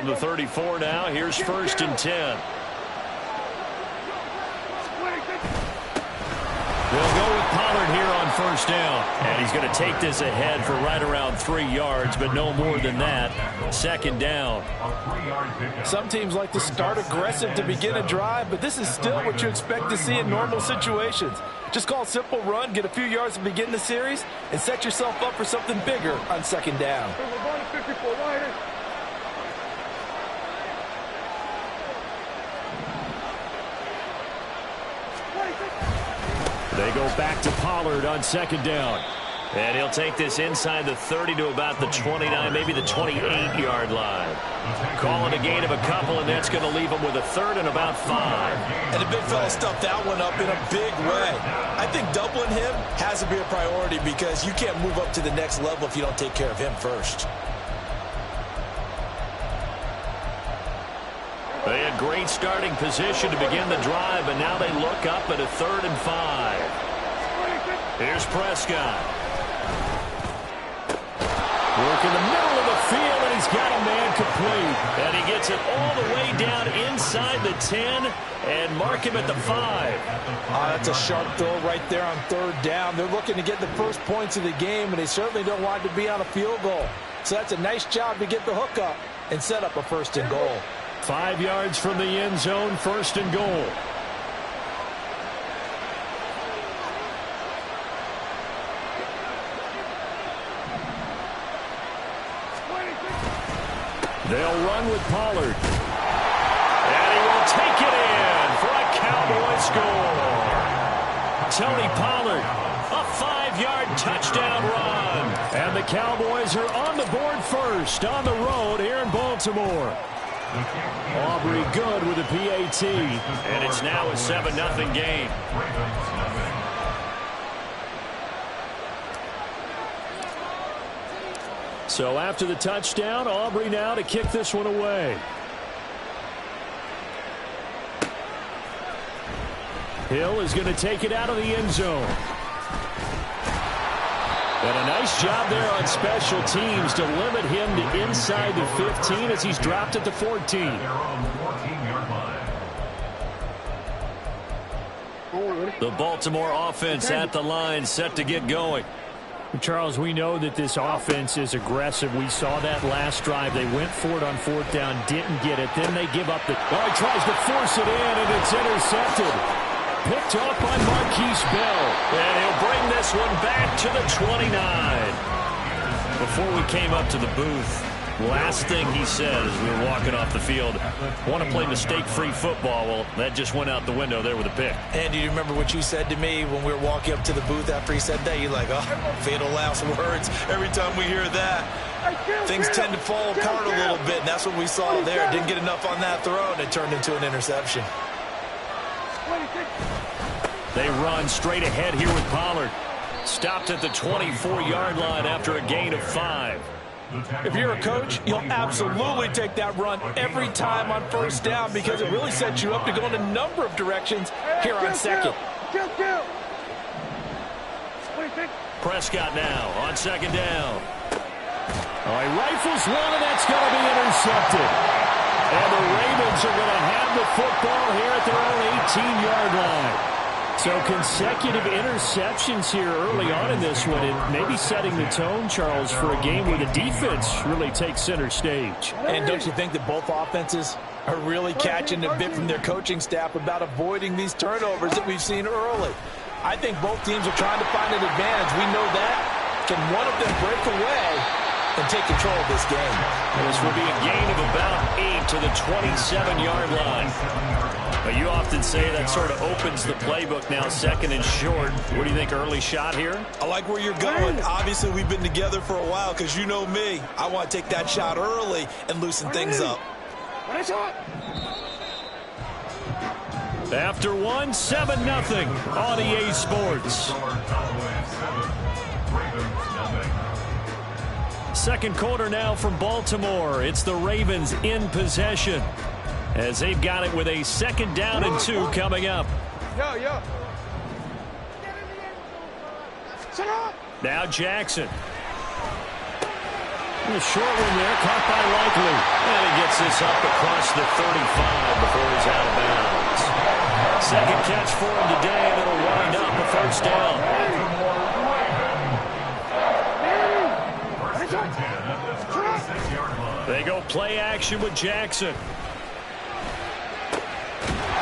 From the 34 now, here's 1st and 10. They'll go with Pollard here on 1st down. And he's going to take this ahead for right around 3 yards, but no more than that. 2nd down. Some teams like to start aggressive to begin a drive, but this is still what you expect to see in normal situations. Just call a simple run, get a few yards to begin the series, and set yourself up for something bigger on 2nd down. They go back to Pollard on 2nd down. And he'll take this inside the 30 to about the 29, maybe the 28-yard line. Call it a gain of a couple, and that's going to leave him with a 3rd and about 5. And the big fella stuffed that one up in a big way. I think doubling him has to be a priority because you can't move up to the next level if you don't take care of him first. They had great starting position to begin the drive, but now they look up at a 3rd and 5. Here's Prescott. Work in the middle of the field, and he's got a man complete. And he gets it all the way down inside the 10 and mark him at the 5. That's a sharp throw right there on 3rd down. They're looking to get the first points of the game, and they certainly don't want it to be on a field goal. So that's a nice job to get the hook up and set up a 1st and goal. 5 yards from the end zone, 1st and goal. They'll run with Pollard. And he will take it in for a Cowboy score. Tony Pollard, a 5-yard touchdown run. And the Cowboys are on the board first on the road here in Baltimore. Aubrey good with a PAT. And it's now a 7-0 game. So after the touchdown, Aubrey now to kick this one away. Hill is going to take it out of the end zone. And a nice job there on special teams to limit him to inside the 15 as he's dropped at the 14. The Baltimore offense at the line, set to get going. Charles, we know that this offense is aggressive. We saw that last drive. They went for it on 4th down, didn't get it. Then they give up the... Oh, he tries to force it in, and it's intercepted. Picked up by Marquise Bell. And he'll bring this one back to the 29. Before we came up to the booth, last thing he said as we were walking off the field, want to play mistake-free football. Well, that just went out the window there with a pick. And do you remember what you said to me when we were walking up to the booth after he said that? You're like, oh, fatal last words. Every time we hear that, things tend to fall apart a little bit, and that's what we saw there. Didn't get enough on that throw, and it turned into an interception. They run straight ahead here with Pollard. Stopped at the 24-yard line after a gain of 5. If you're a coach, you'll absolutely take that run every time on 1st down because it really sets you up to go in a number of directions here on 2nd. Prescott now on 2nd down. Oh, he rifles one, and that's going to be intercepted. And the Ravens are going to have the football here at their own 18-yard line. So consecutive interceptions here early on in this one, and maybe setting the tone, Charles, for a game where the defense really takes center stage. And don't you think that both offenses are really catching a bit from their coaching staff about avoiding these turnovers that we've seen early? I think both teams are trying to find an advantage. We know that. Can one of them break away and take control of this game? This will be a gain of about 8 to the 27-yard line. But you often say that sort of opens the playbook now, 2nd and short. What do you think, early shot here? I like where you're going. Obviously, we've been together for a while because you know me. I want to take that shot early and loosen things up. After one, 7-0 on EA Sports. Second quarter now from Baltimore. It's the Ravens in possession, as they've got it with a 2nd down and 2 coming up. Now Jackson. The short one there, caught by Likely. And he gets this up across the 35 before he's out of bounds. Second catch for him today, and it'll wind up a first down. They go play action with Jackson.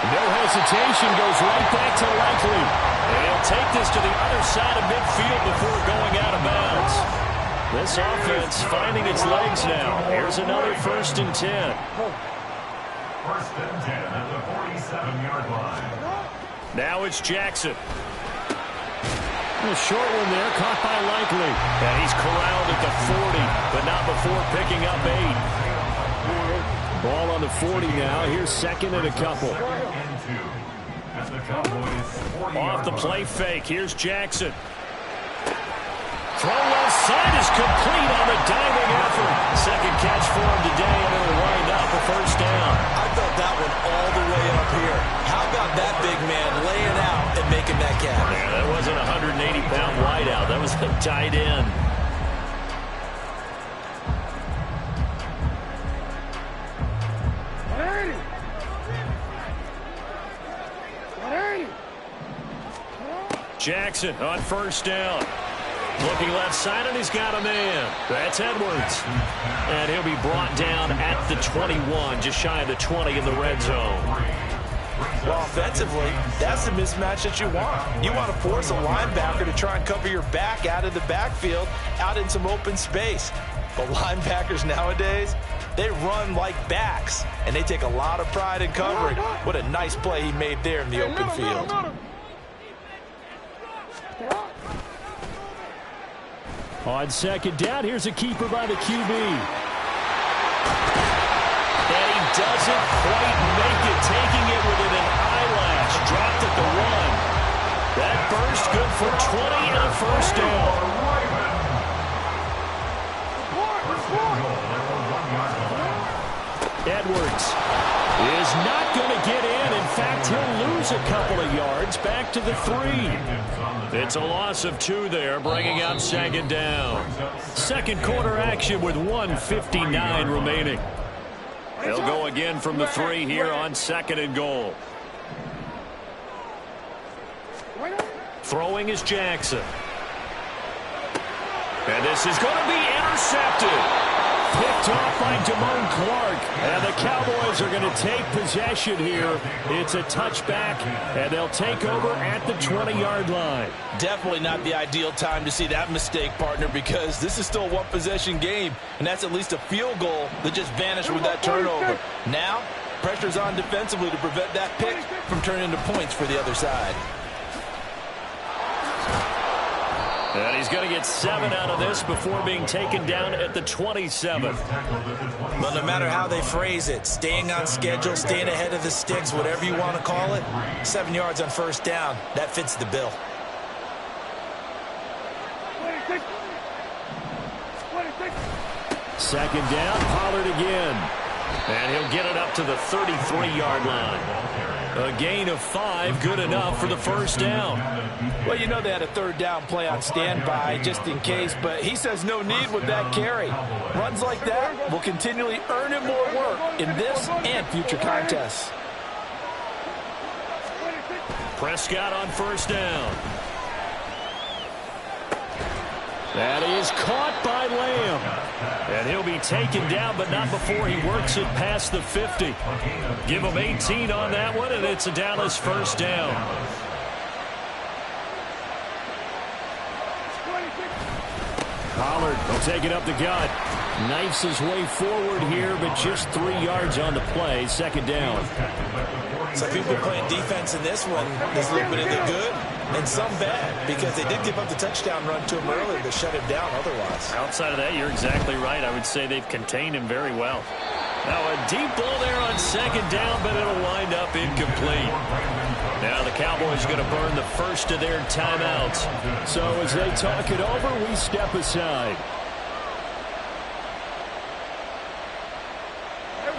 No hesitation, goes right back to Likely. And he'll take this to the other side of midfield before going out of bounds. This offense finding its legs now. Here's another 1st and 10. 1st and 10 at the 47-yard line. Now it's Jackson. The short one there, caught by Likely. And he's corralled at the 40, but not before picking up 8. Ball on the 40 now. Here's 2nd and a couple. Off the play fake. Here's Jackson. Throw left side is complete on the diving effort. Second catch for him today, and it'll wind up a first down. I felt that one all the way up here. How about that big man laying out and making that catch? Yeah, that wasn't a 180-pound wideout. That was a tight end. Jackson on first down. Looking left side, and he's got a man. That's Edwards. And he'll be brought down at the 21, just shy of the 20 in the red zone. Well, offensively, that's the mismatch that you want. You want to force a linebacker to try and cover your back out of the backfield, out in some open space. But linebackers nowadays, they run like backs, and they take a lot of pride in covering. What a nice play he made there in the open field. On 2nd down, here's a keeper by the QB. And he doesn't quite make it, taking it within an eyelash. Dropped at the 1. That burst good for 20 and a first down. Edwards is not going to get in. In fact, he'll lose a couple of yards back to the 3. It's a loss of 2 there, bringing up 2nd down. Second quarter action with 1:59 remaining. They'll go again from the 3 here on 2nd and goal. Throwing is Jackson. And this is going to be intercepted. Picked off by Damone Clark. And the Cowboys are going to take possession here. It's a touchback, and they'll take over at the 20-yard line. Definitely not the ideal time to see that mistake, partner, because this is still a one-possession game, and that's at least a field goal that just vanished with that turnover. Now, pressure's on defensively to prevent that pick from turning into points for the other side. And he's going to get 7 out of this before being taken down at the 27. Well, no matter how they phrase it, staying on schedule, staying ahead of the sticks, whatever you want to call it, 7 yards on first down, that fits the bill. Second down, Pollard again. And he'll get it up to the 33-yard line. A gain of 5, good enough for the first down. Well, you know they had a 3rd down play on standby just in case, but he says no need with that carry. Runs like that will continually earn him more work in this and future contests. Prescott on first down. That is caught by Lamb. And he'll be taken down, but not before he works it past the 50. Give him 18 on that one, and it's a Dallas first down. Pollard will take it up the gut. Knifes his way forward here, but just 3 yards on the play. Second down. So people playing defense in this one, there's a little bit of the good and some bad, because they did give up the touchdown run to him earlier to shut him down otherwise. Outside of that, you're exactly right. I would say they've contained him very well. Now a deep ball there on second down, but it'll wind up incomplete. Now the Cowboys are going to burn the first of their timeouts. So as they talk it over, we step aside.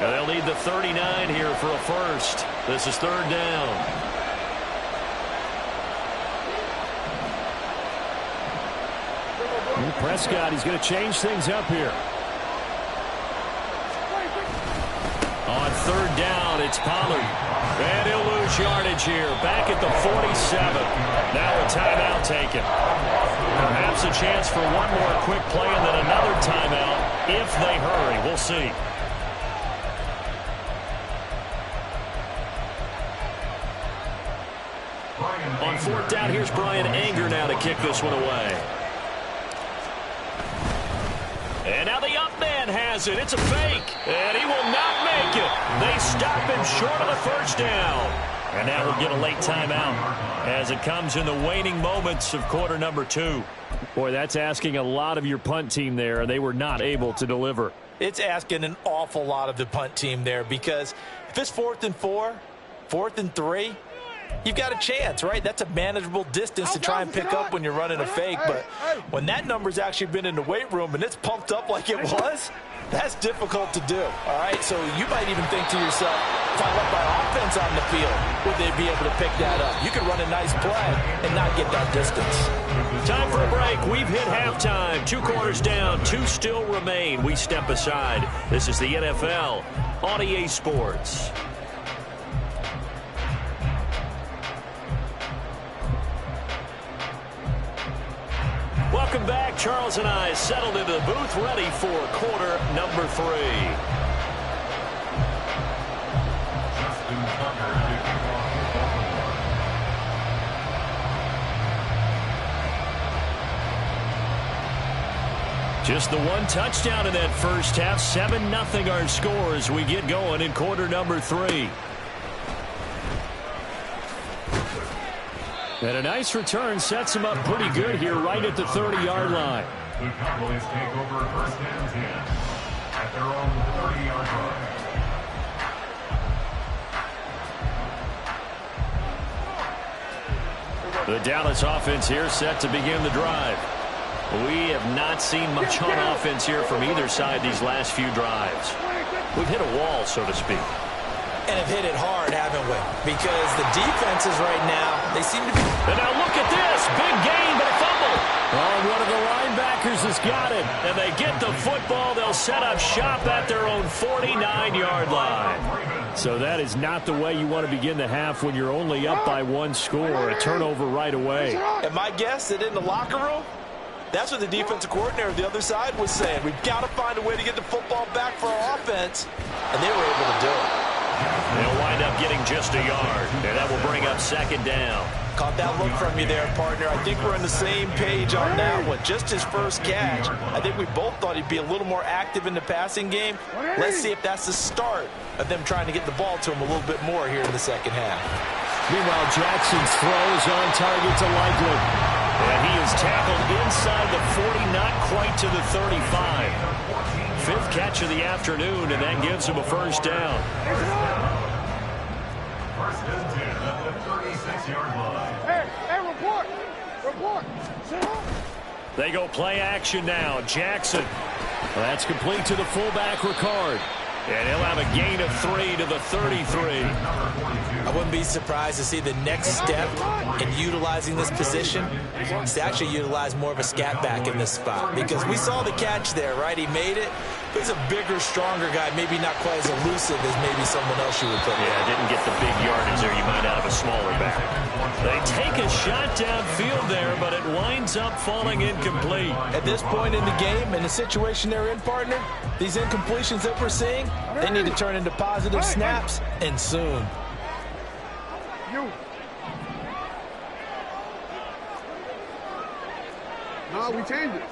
And they'll need the 39 here for a first. This is third down. Prescott, he's going to change things up here. third down. It's Pollard. And he'll lose yardage here. Back at the 47. Now a timeout taken. Perhaps a chance for one more quick play and then another timeout if they hurry. We'll see. On fourth down, here's Brian Anger now to kick this one away. And now the up man has it. It's a fake. And he will not make it. They stop him short of the first down. And now we'll get a late timeout as it comes in the waning moments of quarter number 2. Boy, that's asking a lot of your punt team there, and they were not able to deliver. It's asking an awful lot of the punt team there, because if it's 4th and 4, 4th and 3, you've got a chance, right? That's a manageable distance to try and pick up when you're running a fake. But when that number's actually been in the weight room and it's pumped up like it was, that's difficult to do, all right? So you might even think to yourself, if I let my offense on the field, would they be able to pick that up? You could run a nice play and not get that distance. Time for a break. We've hit halftime. 2 quarters down. 2 still remain. We step aside. This is the NFL on EA Sports. Welcome back. Charles and I settled into the booth, ready for quarter number 3. Just the one touchdown in that first half. 7-0 our score as we get going in quarter number 3. And a nice return sets him up pretty good here right at the 30-yard line. The Cowboys take over first and 10 at their own 30-yard line. The Dallas offense here set to begin the drive. We have not seen much on offense here from either side these last few drives. We've hit a wall, so to speak. And have hit it hard, haven't we? Because the defenses right now, they seem to be... And now look at this. Big gain, but a fumble. Oh, one of the linebackers has got it. And they get the football. They'll set up shop at their own 49-yard line. So that is not the way you want to begin the half when you're only up by 1 score. A turnover right away. And my guess that in the locker room, that's what the defensive coordinator of the other side was saying. We've got to find a way to get the football back for our offense. And they were able to do it. They'll wind up getting just a yard, and that will bring up second down. Caught that look from you there, partner. I think we're on the same page on that one. Just his first catch. I think we both thought he'd be a little more active in the passing game. Let's see if that's the start of them trying to get the ball to him a little bit more here in the second half. Meanwhile, Jackson's throw is on target to Likely. And he is tackled inside the 40, not quite to the 35. 5th catch of the afternoon, and that gives him a first down. First and 10 at the 36-yard line. Hey, report. They go play action now. Jackson. That's complete to the fullback, Ricard. And he'll have a gain of 3 to the 33. I wouldn't be surprised to see the next step in utilizing this position is to actually utilize more of a scat back in this spot, because we saw the catch there, right? He made it. He's a bigger, stronger guy, maybe not quite as elusive as maybe someone else you would put. Yeah, didn't get the big yardage there. You might have a smaller back. They take a shot downfield there, but it winds up falling incomplete. At this point in the game, in the situation they're in, partner, these incompletions that we're seeing, they need to turn into positive snaps, and soon. No, we changed it.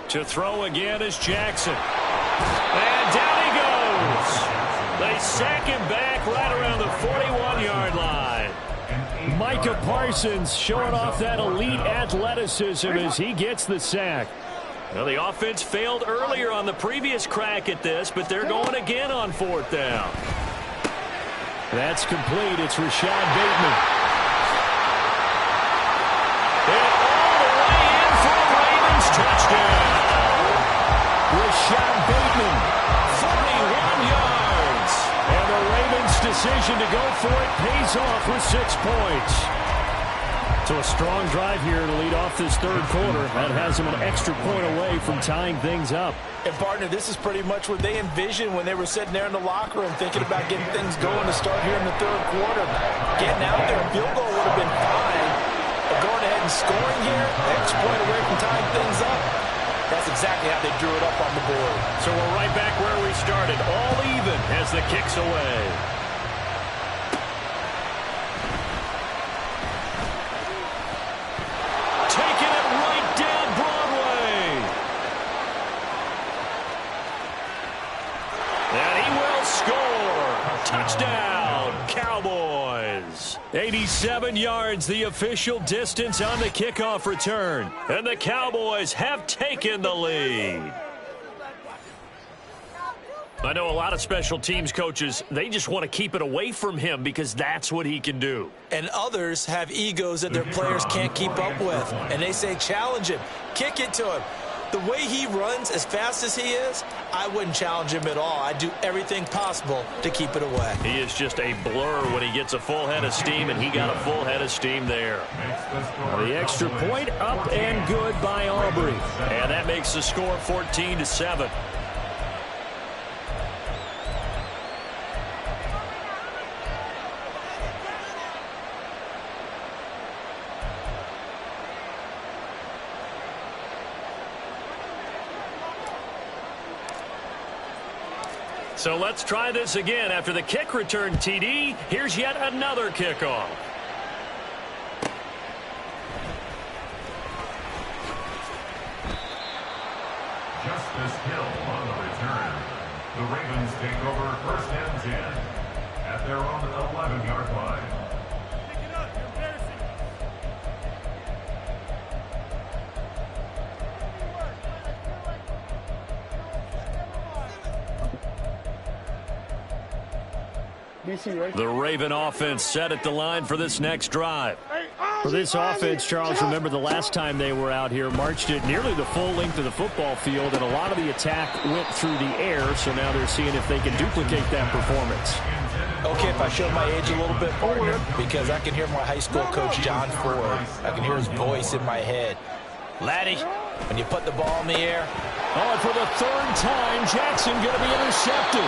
To throw again is Jackson. And down he goes. They sack him back right around the 41-yard line. Micah Parsons showing off that elite athleticism as he gets the sack. Well, the offense failed earlier on the previous crack at this, but they're going again on 4th down. That's complete. It's Rashad Bateman. And all the way in for a Ravens touchdown. Rashad Bateman, 41 yards. and the Ravens' decision to go for it pays off with 6 points. So a strong drive here to lead off this third quarter. That has them an extra point away from tying things up. And, partner, this is pretty much what they envisioned when they were sitting there in the locker room thinking about getting things going to start here in the third quarter. Getting out there, a field goal would have been fine. But going ahead and scoring here, extra point away from tying things up, that's exactly how they drew it up on the board. So we're right back where we started, all even as the kick's away. Taking it right down Broadway. And he will score. Touchdown, Cowboys. 87 yards, the official distance on the kickoff return. And the Cowboys have taken the lead. I know a lot of special teams coaches, they just want to keep it away from him because that's what he can do. And others have egos that their players can't keep up with. And they say, challenge him, kick it to him. The way he runs, as fast as he is, I wouldn't challenge him at all. I'd do everything possible to keep it away. He is just a blur when he gets a full head of steam, and he got a full head of steam there. The extra point up and good by Aubrey. And that makes the score 14-7. So let's try this again. After the kick return TD, here's yet another kickoff. Justice Hill on the return. The Ravens take over first and 10 at their own 11-yard line. The Raven offense set at the line for this next drive. For this offense, Charles, remember the last time they were out here, marched it nearly the full length of the football field, and a lot of the attack went through the air, so now they're seeing if they can duplicate that performance. Okay, if I show my age a little bit, partner, because I can hear my high school coach, John Ford. I can hear his voice in my head. Laddie, when you put the ball in the air. Oh, and for the third time, Jackson going to be intercepted.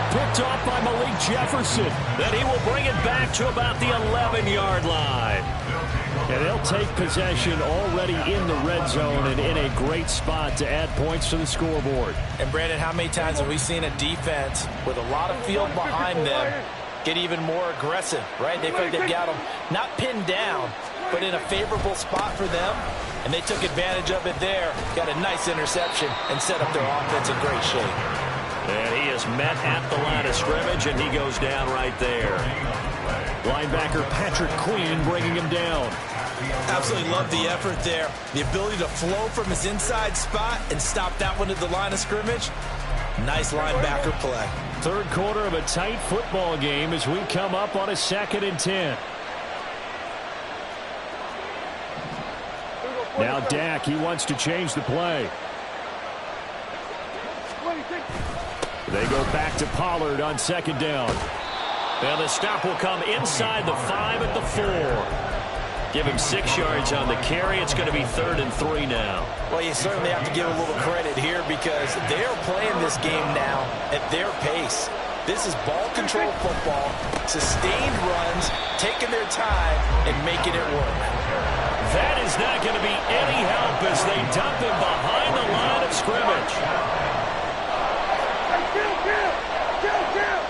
Picked off by Malik Jefferson. Then he will bring it back to about the 11-yard line. And they'll take possession already in the red zone and in a great spot to add points to the scoreboard. And, Brandon, how many times have we seen a defense with a lot of field behind them get even more aggressive, right? They feel like they've got them not pinned down, but in a favorable spot for them. And they took advantage of it there, got a nice interception, and set up their offense in great shape. And he is met at the line of scrimmage, and he goes down right there. Linebacker Patrick Queen bringing him down. Absolutely love the effort there. The ability to flow from his inside spot and stop that one at the line of scrimmage. Nice linebacker play. Third quarter of a tight football game as we come up on a 2nd and 10. Now Dak, he wants to change the play. They go back to Pollard on 2nd down. And the stop will come inside the 5 at the 4. Give him 6 yards on the carry. It's going to be 3rd and 3 now. Well, you certainly have to give a little credit here because they're playing this game now at their pace. This is ball control football, sustained runs, taking their time, and making it work. That is not going to be any help as they dump him behind the line of scrimmage. Kill!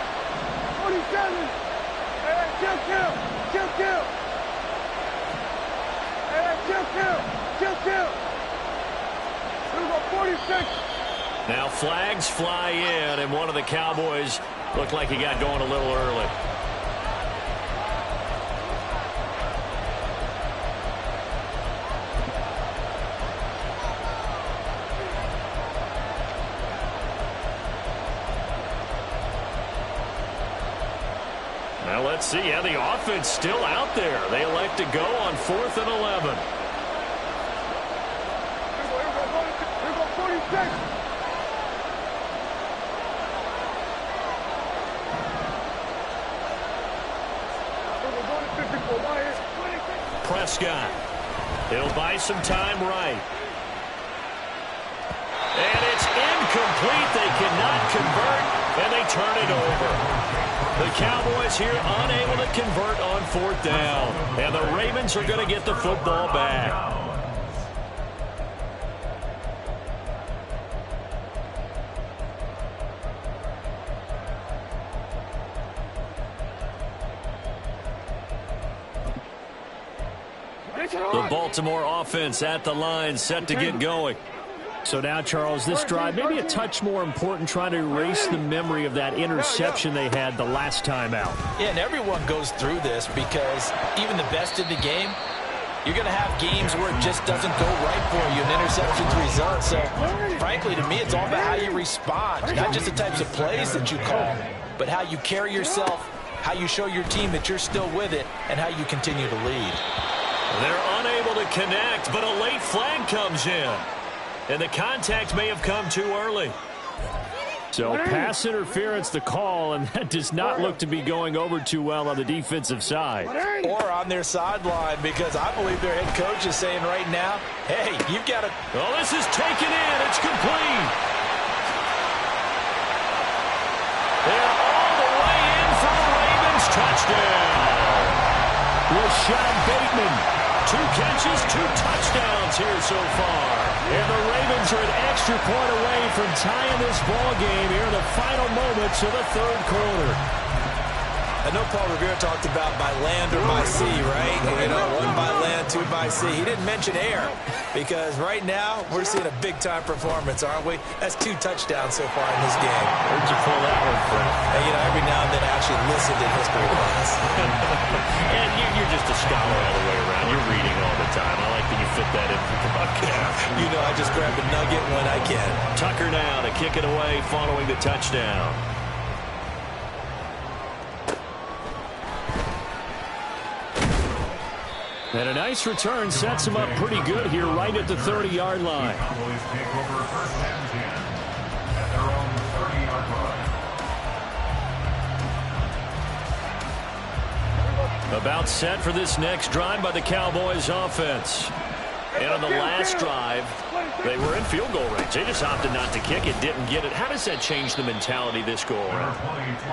47! Hey, kill! Hey, kill! We're going 46! Now flags fly in, and one of the Cowboys looked like he got going a little early. Now let's see. Yeah, the offense still out there. They elect to go on 4th and 11. We're going 46! Prescott. He'll buy some time right. And it's incomplete. They cannot convert, and they turn it over. The Cowboys here unable to convert on 4th down. And the Ravens are going to get the football back. The Baltimore offense at the line, set to get going. So now, Charles, this drive maybe a touch more important, trying to erase the memory of that interception they had the last time out. Yeah, and everyone goes through this because even the best in the game, you're going to have games where it just doesn't go right for you, and interceptions result. So, frankly, to me, it's all about how you respond, not just the types of plays that you call, but how you carry yourself, how you show your team that you're still with it, and how you continue to lead. They're unable to connect, but a late flag comes in. And the contact may have come too early. So pass interference the call, and that does not look to be going over too well on the defensive side. Or on their sideline, because I believe their head coach is saying right now, hey, you've got to... Well, this is taken in. It's complete. They're all the way in for the Ravens touchdown. Rashad Bateman. 2 catches, 2 touchdowns here so far. And the Ravens are an extra point away from tying this ball game here in the final moments of the 3rd quarter. I know Paul Revere talked about by land or by sea, right? You know, 1 by land, 2 by sea. He didn't mention air because right now we're seeing a big-time performance, aren't we? That's 2 touchdowns so far in this game. Where'd you pull that one from? And, you know, every now and then I actually listened in history class. And you're just a scholar all the way around. You're reading all the time. I like that you fit that in for the broadcast. You know, I just grab a nugget when I can. Tucker now to kick it away following the touchdown. And a nice return sets him up pretty good here right at the 30-yard line. Cowboys take over 1st and 10 at their own 30-yard line. About set for this next drive by the Cowboys offense. And on the last drive, they were in field goal range. They just opted not to kick it, didn't get it. How does that change the mentality this go around?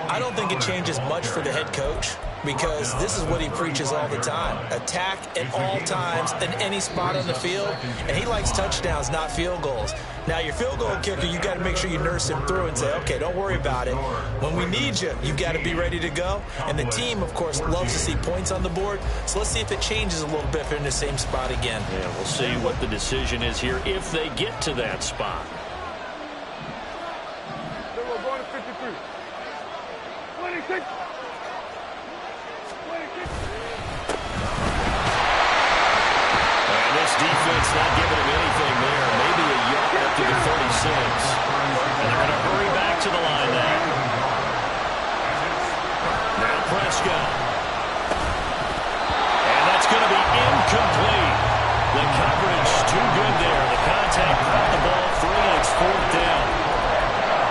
I don't think it changes much for the head coach because this is what he preaches all the time. Attack at all times in any spot on the field, and he likes touchdowns, not field goals. Now, your field goal kicker, you got to make sure you nurse him through and say, okay, don't worry about it. When we need you, you got to be ready to go. And the team, of course, loves to see points on the board, so let's see if it changes a little bit if they're in the same spot again. Yeah, we'll see what the decision is here if they get to that spot. Then we're going to 53. 26. 26. And this defense not giving him anything there. Maybe a yard up to the 36. And they're going to hurry back to the line now. Now Prescott. And that's going to be incomplete. The coverage too good there. The contact caught the ball free, and it's 4th down.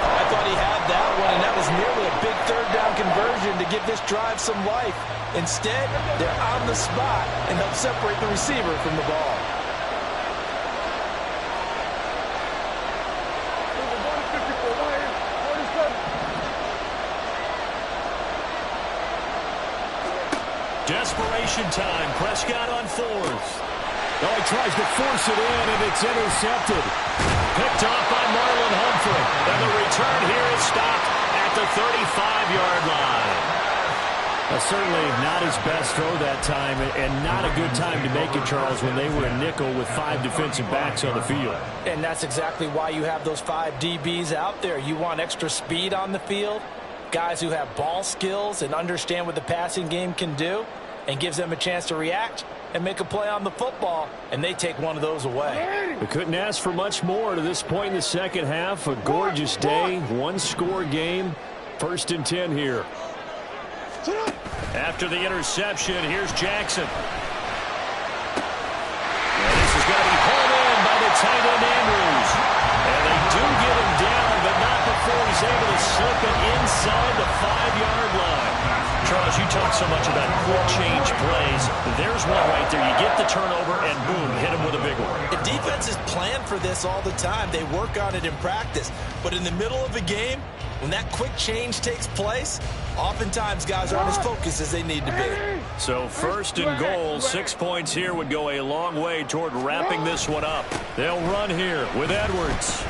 I thought he had that one, and that was nearly a big 3rd down conversion to give this drive some life. Instead, they're on the spot and help separate the receiver from the ball. Then we're going to 54. 47. Desperation time. Prescott on 4th. Oh, he tries to force it in, and it's intercepted. Picked off by Marlon Humphrey. And the return here is stopped at the 35-yard line. Certainly not his best throw that time, and not a good time to make it, Charles, when they were a nickel with 5 defensive backs on the field. And that's exactly why you have those 5 DBs out there. You want extra speed on the field, guys who have ball skills and understand what the passing game can do, and gives them a chance to react and make a play on the football, and they take one of those away. We couldn't ask for much more to this point in the second half. A gorgeous day, 1-score game, 1st and 10 here. After the interception, here's Jackson. And this is going to be pulled in by the tight end Andrews. And they do get him down, but not before he's able to slip it inside the 5-yard line. Charles, Coach, you talk so much about quick change plays. There's one right there. You get the turnover, and boom, hit him with a big one. The defenses plan for this all the time. They work on it in practice. But in the middle of a game, when that quick change takes place, oftentimes guys aren't as focused as they need to be. So first and goal, 6 points here would go a long way toward wrapping this one up. They'll run here with Edwards.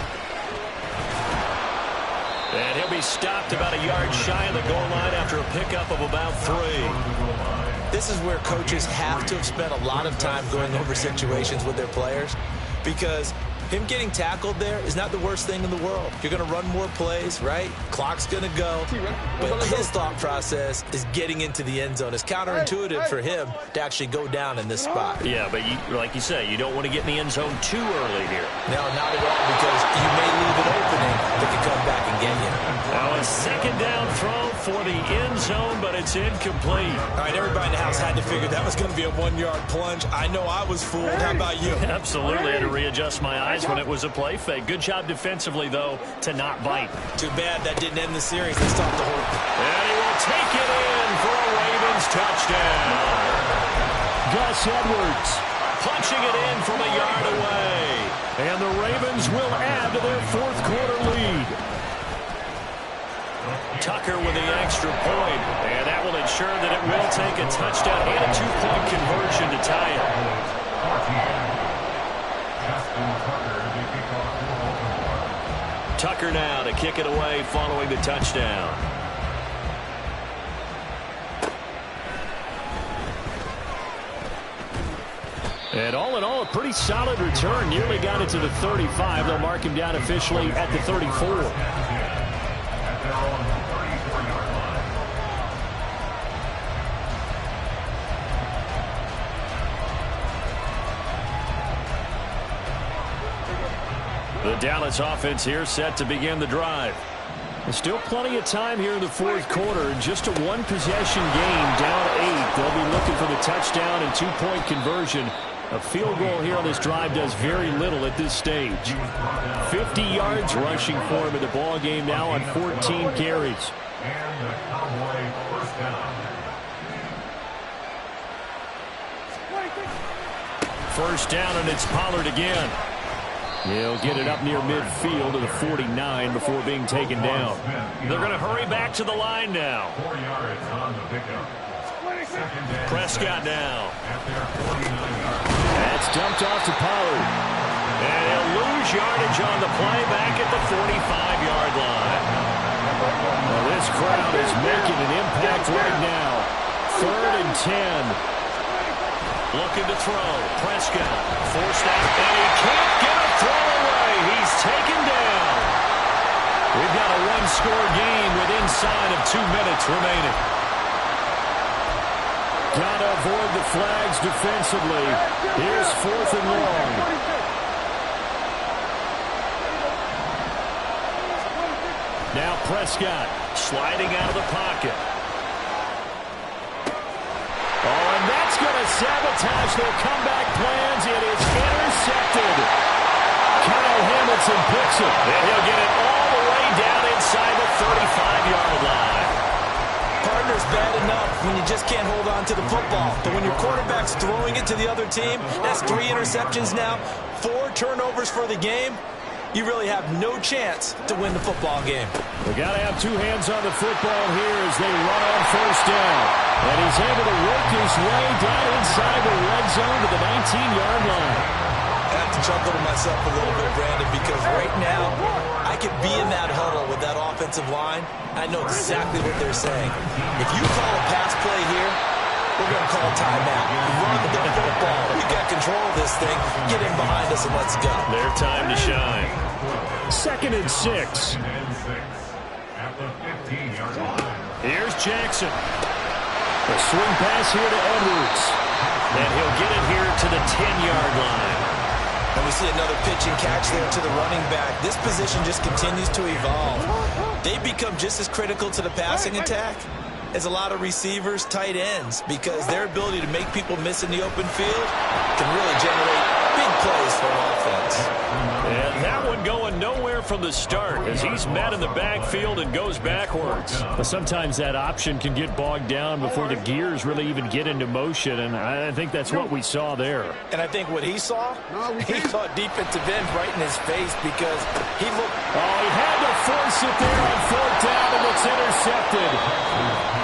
And he'll be stopped about a yard shy of the goal line after a pickup of about 3. This is where coaches have to have spent a lot of time going over situations with their players, because him getting tackled there is not the worst thing in the world. You're going to run more plays, right? Clock's going to go. But his thought process is getting into the end zone. It's counterintuitive for him to actually go down in this spot. Yeah, but like you say, you don't want to get in the end zone too early here. No, not at all, because you may leave an opening that can come back and get you. Now a second down throw for the end zone, but it's incomplete. All right, everybody in the house had to figure that was going to be a 1-yard plunge. I know I was fooled. How about you? Absolutely. I had to readjust my eyes when it was a play fake. Good job defensively, though, to not bite. Too bad that didn't end the series. They stopped the whole. And he will take it in for a Ravens touchdown. Gus Edwards punching it in from a yard away. And the Ravens will add to their fourth quarter lead. Tucker with the extra point, and that will ensure that it will take a touchdown and a 2-point conversion to tie it. Tucker now to kick it away following the touchdown. And all in all, a pretty solid return. Nearly got it to the 35. They'll mark him down officially at the 34. The Dallas offense here set to begin the drive. There's still plenty of time here in the fourth quarter. Just a one-possession game, down 8. They'll be looking for the touchdown and 2-point conversion. A field goal here on this drive does very little at this stage. 50 yards rushing for him in the ball game now on 14 carries. And the Cowboy first down. First down, and it's Pollard again. He'll get it up near midfield to the 49 before being taken down. They're going to hurry back to the line now. 4 yards on the pickup. Prescott now. That's dumped off to Pollard. And he'll lose yardage on the play back at the 45-yard line. Well, this crowd is making an impact right now. 3rd and 10. Looking to throw. Prescott forced out, and he can't get a throw away. He's taken down. We've got a one-score game with inside of 2 minutes remaining. Got to avoid the flags defensively. Here's 4th and long. Now Prescott sliding out of the pocket. Oh, and that's going to sabotage their comeback plans. It is intercepted. Kyle Hamilton picks it. And he'll get it all the way down inside the 35-yard line. Partner's bad enough when you just can't hold on to the football. But when your quarterback's throwing it to the other team, that's 3 interceptions now, 4 turnovers for the game. You really have no chance to win the football game. They got to have 2 hands on the football here as they run on first down. And he's able to work his way down inside the red zone to the 19-yard line. I have to chuckle to myself a little bit, Brandon, because right now I could be in that huddle with that offensive line. I know exactly what they're saying. If you call a pass play here, we're going to call timeout. Run the football. We got control of this thing. Get in behind us and let's go. Their time to shine. 2nd and 6. At the 15-yard line. Here's Jackson. A swing pass here to Edwards. And he'll get it here to the 10-yard line. And we see another pitch and catch there to the running back. This position just continues to evolve. They become just as critical to the passing attack as a lot of receivers, tight ends, because their ability to make people miss in the open field can really generate big plays for an offense. And that one going nowhere from the start as he's met in the backfield and goes backwards. But sometimes that option can get bogged down before the gears really even get into motion, and I think that's what we saw there. And I think what he saw defensive end right in his face because he looked... Oh, he had to force it there on 4th down, and it's intercepted.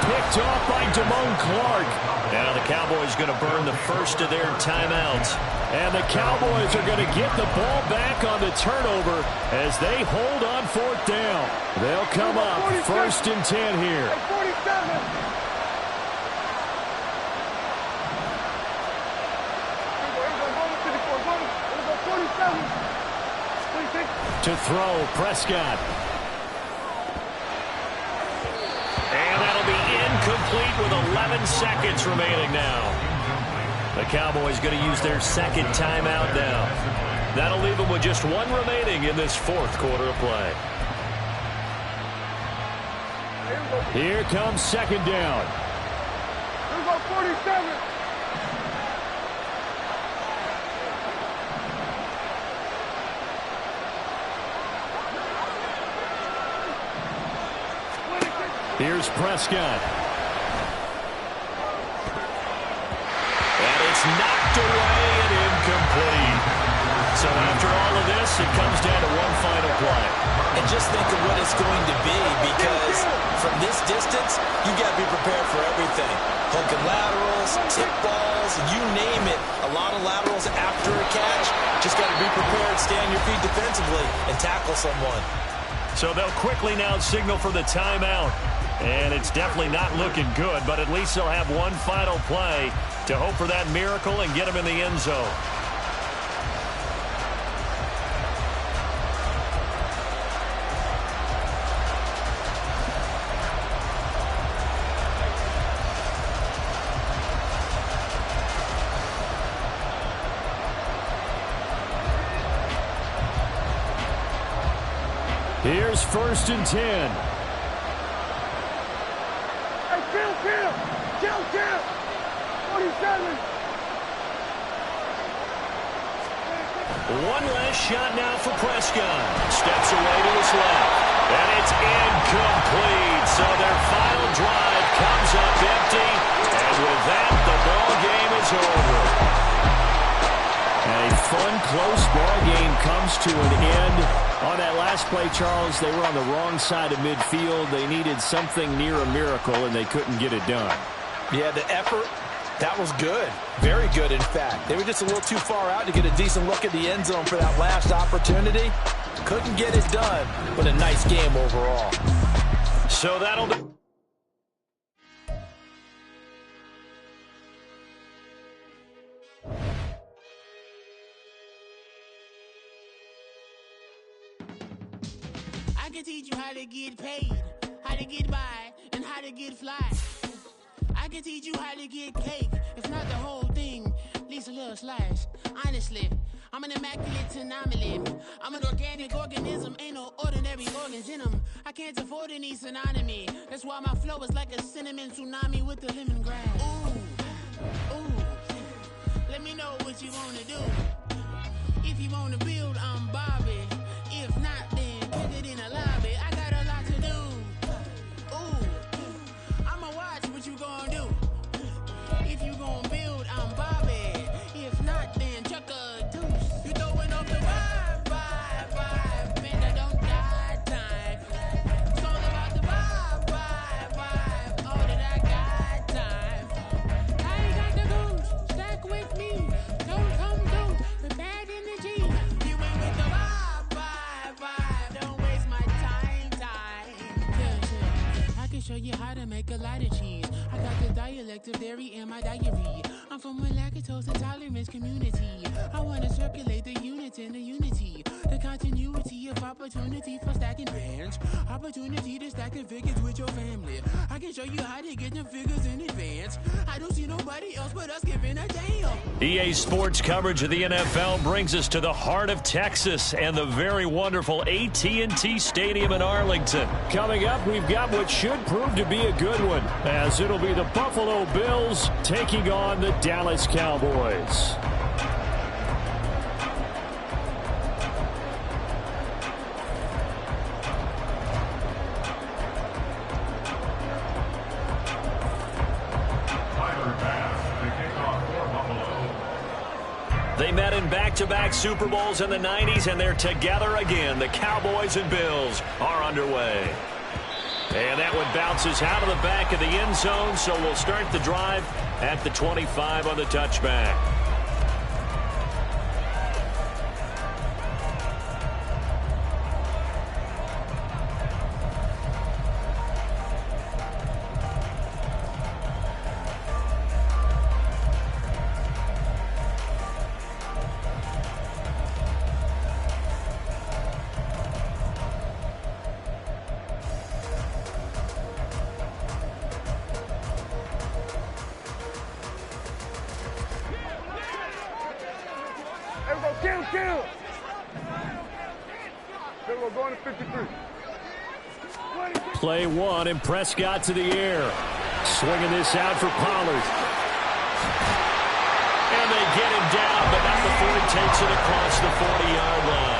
Picked off by Damone Clark. Now the Cowboys going to burn the first of their timeouts. And the Cowboys are going to get the ball back on the turnover as they hold on 4th down. They'll come up 1st and 10 here. 47. To throw, Prescott. And that'll be incomplete with 11 seconds remaining now. The Cowboys going to use their second timeout now. That'll leave them with just one remaining in this 4th quarter of play. Here comes 2nd down. Here go 47. Here's Prescott. And it's knocked away and incomplete. So after all of this, it comes down to one final play. And just think of what it's going to be because from this distance, you got to be prepared for everything. Hook and laterals, tip balls, you name it. A lot of laterals after a catch. Just got to be prepared, stay on your feet defensively, and tackle someone. So they'll quickly now signal for the timeout. And it's definitely not looking good, but at least they'll have one final play to hope for that miracle and get them in the end zone. Here's 1st and 10. Kill. 47. One last shot now for Prescott. Steps away to his left. And it's incomplete. So their final drive comes up empty. And with that, the ball game is over. A fun, close ball game comes to an end. On that last play, Charles, they were on the wrong side of midfield. They needed something near a miracle, and they couldn't get it done. Yeah, the effort, that was good. Very good, in fact. They were just a little too far out to get a decent look at the end zone for that last opportunity. Couldn't get it done, but a nice game overall. So that'll do. I can teach you how to get paid, how to get by, and how to get fly. I can teach you how to get cake, if not the whole thing, at least a little slice. Honestly, I'm an immaculate anomaly. I'm an organic organism, ain't no ordinary organs in them. I can't afford any synonymy. That's why my flow is like a cinnamon tsunami with the lemongrass. Ooh, let me know what you wanna do. If you wanna build, I'm Bobby. If not, then kick it in the lobby. I got a lot to do. Ooh, I'ma watch what you gonna do. If you gonna build, I'm Bobby. If not, then chuck a deuce. You throwing off the vibe. Man, I don't die time. It's all about the vibe. All that I got time. I ain't got the goose. Stack with me. Don't come through with bad energy. You ain't with the vibe. Don't waste my time. Yeah. I can show you how to make a lot of cheese. I got the dialect of dairy in my diary. I'm from a lactose intolerance community. I want to circulate the units in the unity. The continuity of opportunity for stacking bands. Opportunity to stack the figures with your family. I can show you how to get the figures in advance. I don't see nobody else but us giving a damn. EA Sports coverage of the NFL brings us to the heart of Texas and the very wonderful AT&T Stadium in Arlington. Coming up, we've got what should prove to be a good one, as it'll be the Buffalo Bills taking on the Dallas Cowboys. They met in back-to-back Super Bowls in the 90s, and they're together again. The Cowboys and Bills are underway. And that one bounces out of the back of the end zone, so we'll start the drive at the 25 on the touchback. Kill! We're going to 53. Play one, and Prescott to the air. Swinging this out for Pollard. And they get him down, but not before he takes it across the 40-yard line.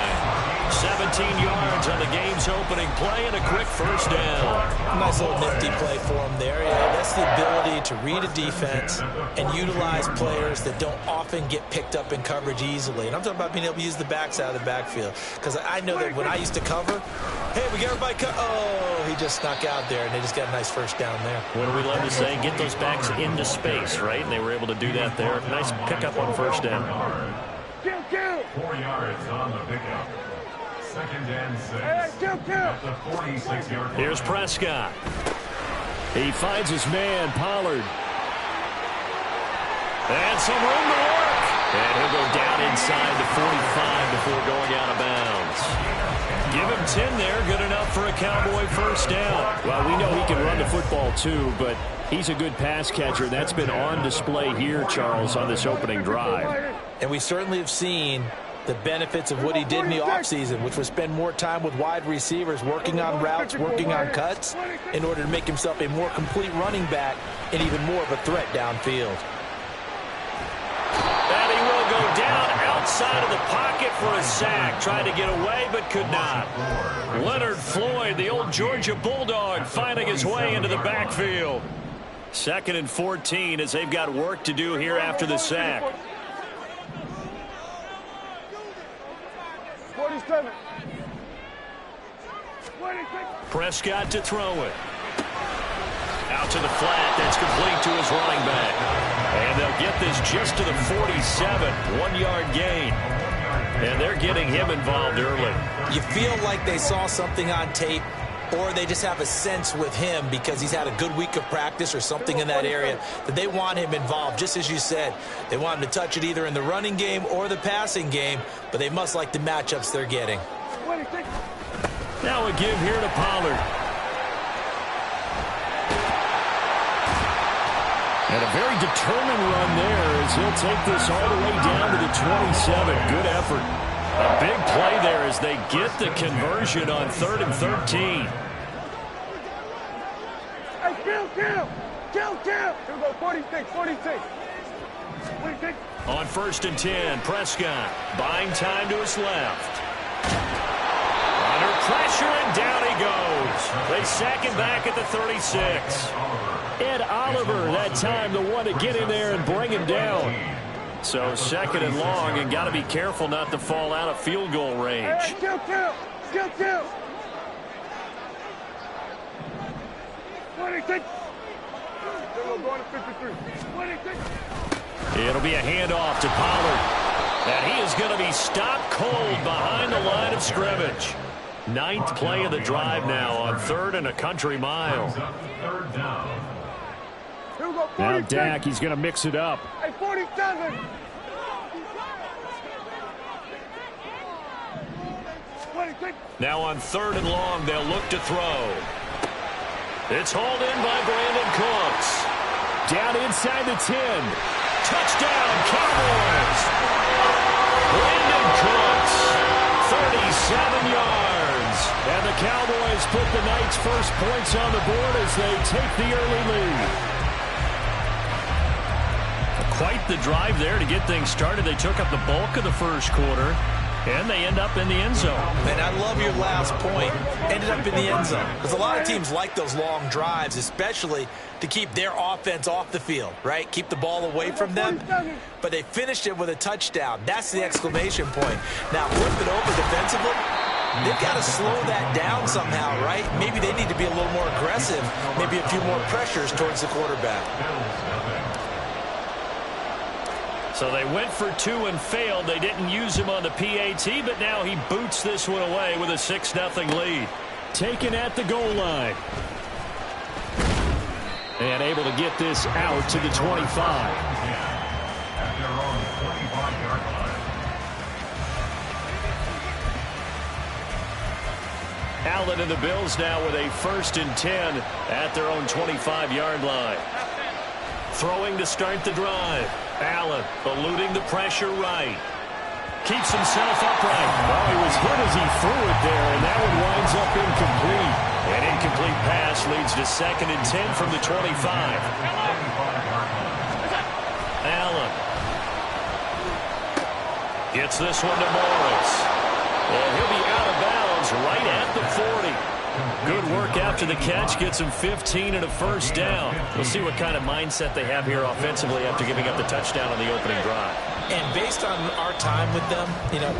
17 yards on the game's opening play and a quick first down. Nice little nifty play for him there. Yeah, that's the ability to read a defense and utilize players that don't often get picked up in coverage easily. And I'm talking about being able to use the backs out of the backfield. Because I know that when I used to cover, hey, we got everybody oh, he just snuck out there, and they just got a nice first down there. What do we love to say? Get those backs into space, right? And they were able to do that there. Nice pickup on first down. Kill! 4 yards on the pickup. Second and 6. At the 46-yard line. Here's Prescott. He finds his man, Pollard. And some room to work. And he'll go down inside the 45 before going out of bounds. Give him 10 there. Good enough for a Cowboy first down. Well, we know he can run the football too, but he's a good pass catcher. That's been on display here, Charles, on this opening drive. And we certainly have seen the benefits of what he did in the offseason, which was spend more time with wide receivers, working on routes, working on cuts, in order to make himself a more complete running back and even more of a threat downfield. And he will go down outside of the pocket for a sack. Tried to get away, but could not. Leonard Floyd, the old Georgia Bulldog, finding his way into the backfield. 2nd and 14 as they've got work to do here after the sack. 47. Prescott to throw it. Out to the flat. That's complete to his running back. And they'll get this just to the 47. 1-yard gain. And they're getting him involved early. You feel like they saw something on tape, or they just have a sense with him because he's had a good week of practice or something in that area that they want him involved. Just as you said, they want him to touch it either in the running game or the passing game, but they must like the matchups they're getting. Now a give here to Pollard. And a very determined run there as he'll take this all the way down to the 27. Good effort. A big play there as they get the conversion on 3rd and 13. Hey, kill! Here we go, 46. On 1st and 10, Prescott buying time to his left. Under pressure, and down he goes. They sack him back at the 36. Ed Oliver, that time, the one to get in there and bring him down. So 2nd and long, and got to be careful not to fall out of field goal range. Hey, kill! 26. We're going to 53. 26. It'll be a handoff to Pollard. And he is going to be stopped cold behind the line of scrimmage. 9th play of the drive now on 3rd and a country mile. Third down. Here we go, 46. Now Dak, he's going to mix it up. Hey, 47. 26. Now on 3rd and long, they'll look to throw. It's hauled in by Brandon Cooks. Down inside the 10. Touchdown, Cowboys! Brandon Cooks, 37 yards. And the Cowboys put the night's first points on the board as they take the early lead. Quite the drive there to get things started. They took up the bulk of the first quarter. And they end up in the end zone. And I love your last point. Ended up in the end zone. Because a lot of teams like those long drives, especially to keep their offense off the field, right? Keep the ball away from them. But they finished it with a touchdown. That's the exclamation point. Now, flip it over defensively. They've got to slow that down somehow, right? Maybe they need to be a little more aggressive. Maybe a few more pressures towards the quarterback. So they went for 2 and failed. They didn't use him on the PAT, but now he boots this one away with a 6-0 lead. Taken at the goal line. And able to get this out to the 25. At their own 25-yard line. Allen and the Bills now with a 1st and 10 at their own 25-yard line. Throwing to start the drive. Allen eluding the pressure right. Keeps himself upright. Well, he was hit as he threw it there, and that one winds up incomplete. An incomplete pass leads to 2nd and 10 from the 25. Allen gets this one to Morris. And he'll be out of bounds right at the 40. Good work after the catch. Gets him 15 and a 1st down. We'll see what kind of mindset they have here offensively after giving up the touchdown on the opening drive. And based on our time with them,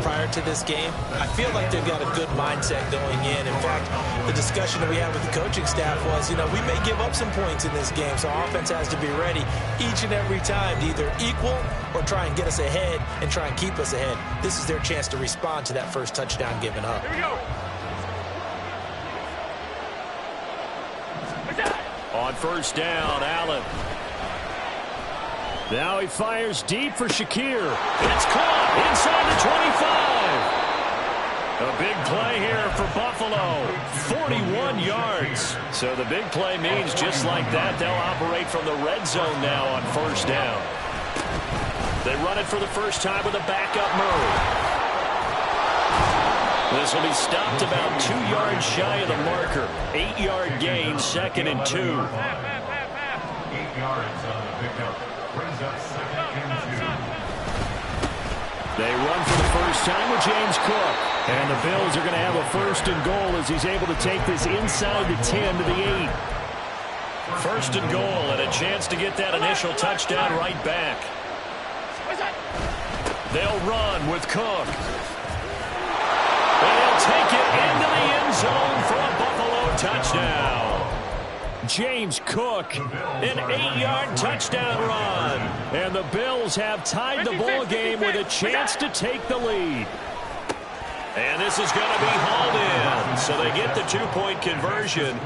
prior to this game, I feel like they've got a good mindset going in. In fact, the discussion that we had with the coaching staff was, we may give up some points in this game, so our offense has to be ready each and every time to either equal or try and get us ahead and try and keep us ahead. This is their chance to respond to that first touchdown given up. Here we go. On 1st down, Allen. Now he fires deep for Shakir. It's caught inside the 25. A big play here for Buffalo. 41 yards. So the big play means just like that, they'll operate from the red zone now on 1st down. They run it for the first time with a backup Murray. This will be stopped about 2 yards shy of the marker. 8-yard gain, 2nd and 2. 8 yards on the pickup. Brings up 2nd and 2. They run for the first time with James Cook. And the Bills are going to have a 1st and goal as he's able to take this inside the 10 to the 8. 1st and goal and a chance to get that initial touchdown right back. They'll run with Cook. And he'll take it into the end zone for a Buffalo touchdown. James Cook, an 8-yard touchdown run. And the Bills have tied the ball game with a chance to take the lead. And this is going to be hauled in. So they get the 2-point conversion.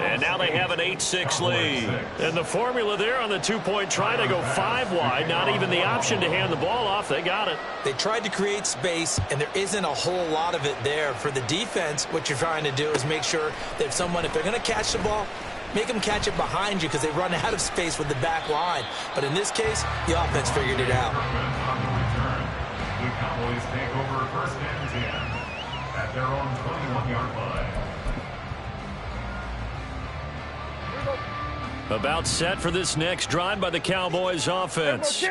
And now they have an 8-6 lead. And the formula there on the 2-point try to go 5 wide. Not even the option to hand the ball off. They got it. They tried to create space, and there isn't a whole lot of it there. For the defense, what you're trying to do is make sure that if they're going to catch the ball, make them catch it behind you because they run out of space with the back line. But in this case, the offense figured it out. The Cowboys take over 1st and 10 at their own 21-yard line. About set for this next drive by the Cowboys offense.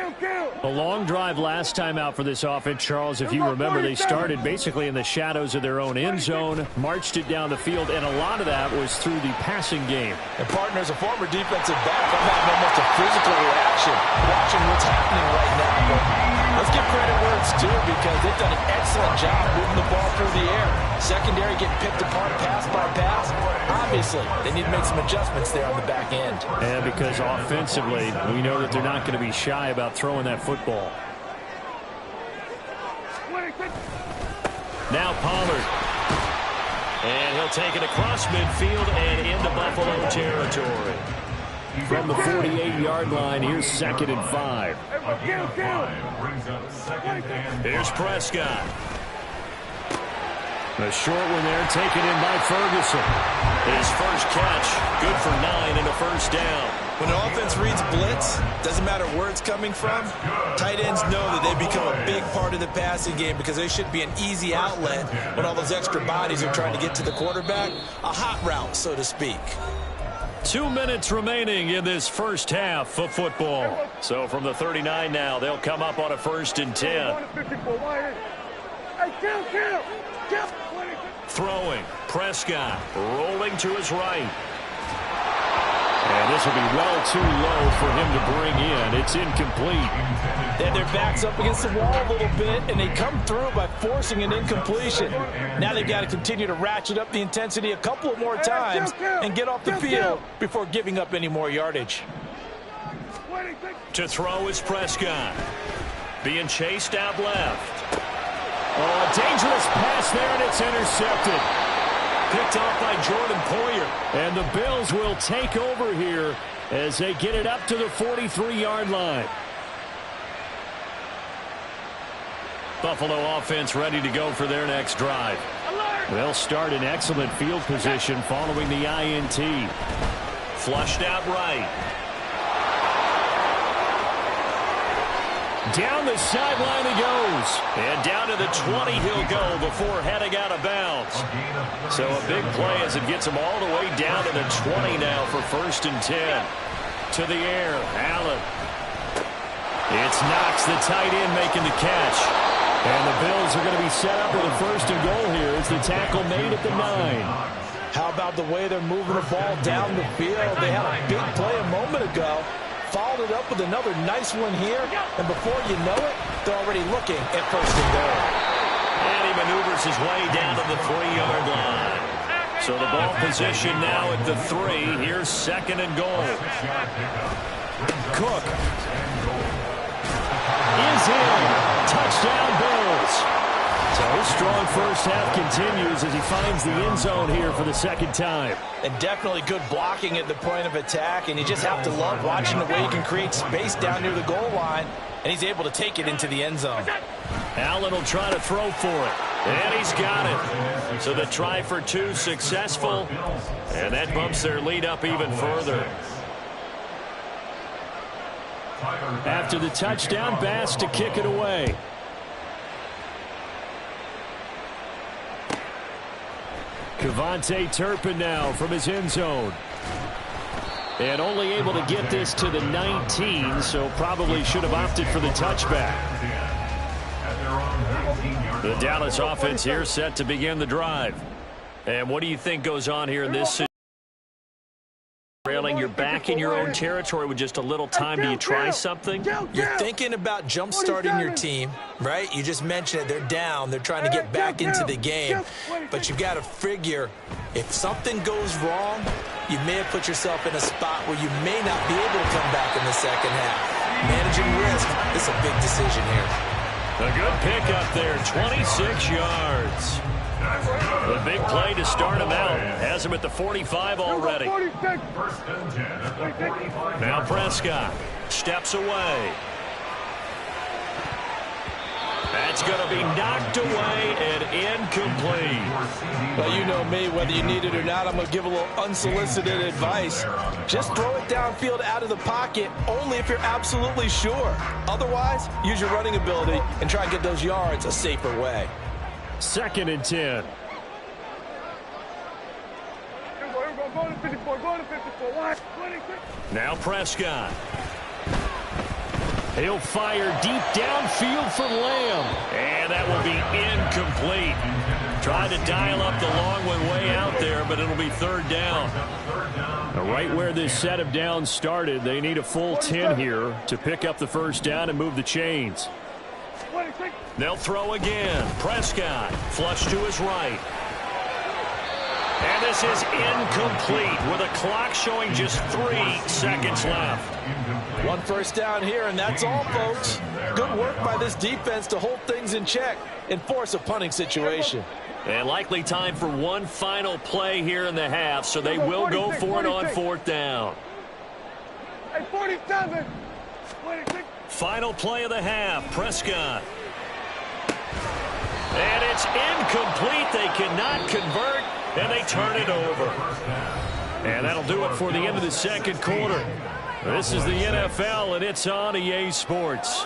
A long drive last time out for this offense, Charles. If you remember, they started basically in the shadows of their own end zone, marched it down the field, and a lot of that was through the passing game. And partner, as a former defensive back, I'm having almost a physical reaction watching what's happening right now. But let's give credit where it's due because they've done an excellent job moving the ball through the air. Secondary getting picked apart pass by pass. Obviously, they need to make some adjustments there on the back end. And because offensively, we know that they're not going to be shy about throwing that football. Now Pollard. And he'll take it across midfield and into Buffalo territory. From the 48-yard line, here's 2nd and 5. Here's Prescott. A short one there taken in by Ferguson. His first catch, good for 9 and a 1st down. When an offense reads blitz, doesn't matter where it's coming from, tight ends know that they become a big part of the passing game because they should be an easy outlet when all those extra bodies are trying to get to the quarterback. A hot route, so to speak. 2 minutes remaining in this first half of football. So from the 39 now, they'll come up on a 1st and 10. Throwing. Prescott rolling to his right. And this will be well too low for him to bring in. It's incomplete. And their back's up against the wall a little bit, and they come through by forcing an incompletion. Now they've got to continue to ratchet up the intensity a couple of more times and get off the field before giving up any more yardage. To throw is Prescott. Being chased out left. Oh, a dangerous pass there, and it's intercepted. Picked off by Jordan Poyer. And the Bills will take over here as they get it up to the 43-yard line. Buffalo offense ready to go for their next drive. They'll start in excellent field position following the INT. Flushed out right. Down the sideline he goes. And down to the 20 he'll go before heading out of bounds. So a big play as it gets him all the way down to the 20 now for 1st and 10. To the air, Allen. It's Knox, the tight end, making the catch. And the Bills are going to be set up with a 1st and goal here as the tackle made at the 9. How about the way they're moving the ball down the field? They had a big play a moment ago. Followed it up with another nice one here. And before you know it, they're already looking at 1st and goal. And he maneuvers his way down to the 3-yard line. So the ball position now at the 3. Here's 2nd and goal. Cook is in. Touchdown, Bills. So his strong first half continues as he finds the end zone here for the 2nd time. And definitely good blocking at the point of attack. And you just have to love watching the way he can create space down near the goal line. And he's able to take it into the end zone. Allen will try to throw for it. And he's got it. So the try for 2 successful. And that bumps their lead up even further. After the touchdown, Bass to kick it away. Kevontae Turpin now from his end zone. And only able to get this to the 19, so probably should have opted for the touchback. The Dallas offense here set to begin the drive. And what do you think goes on here in this situation? You're back in your own territory with just a little time. Do you try something? You're thinking about jump-starting your team, right? You just mentioned it. They're down. They're trying to get back into the game. But you've got to figure if something goes wrong, you may have put yourself in a spot where you may not be able to come back in the 2nd half. Managing risk is a big decision here. A good pickup there, 26 yards. The big play to start him out. Has him at the 45 already. Now Prescott steps away. That's going to be knocked away and incomplete. Well, you know me, whether you need it or not, I'm going to give a little unsolicited advice. Just throw it downfield out of the pocket only if you're absolutely sure. Otherwise, use your running ability and try and get those yards a safer way. 2nd and 10. Now Prescott. He'll fire deep downfield for Lamb. And that will be incomplete. Tried to dial up the long one way out there, but it'll be 3rd down. Right where this set of downs started, they need a full 10 here to pick up the 1st down and move the chains. They'll throw again. Prescott flush to his right. And this is incomplete with a clock showing just 3 seconds left. 1 first down here, and that's all, folks. Good work by this defense to hold things in check and force a punting situation. And likely time for one final play here in the half, so they will go for it on 4th down. 47. Final play of the half, Prescott. And it's incomplete. They cannot convert, and they turn it over. And that'll do it for the end of the 2nd quarter. This is the NFL, and it's on EA Sports.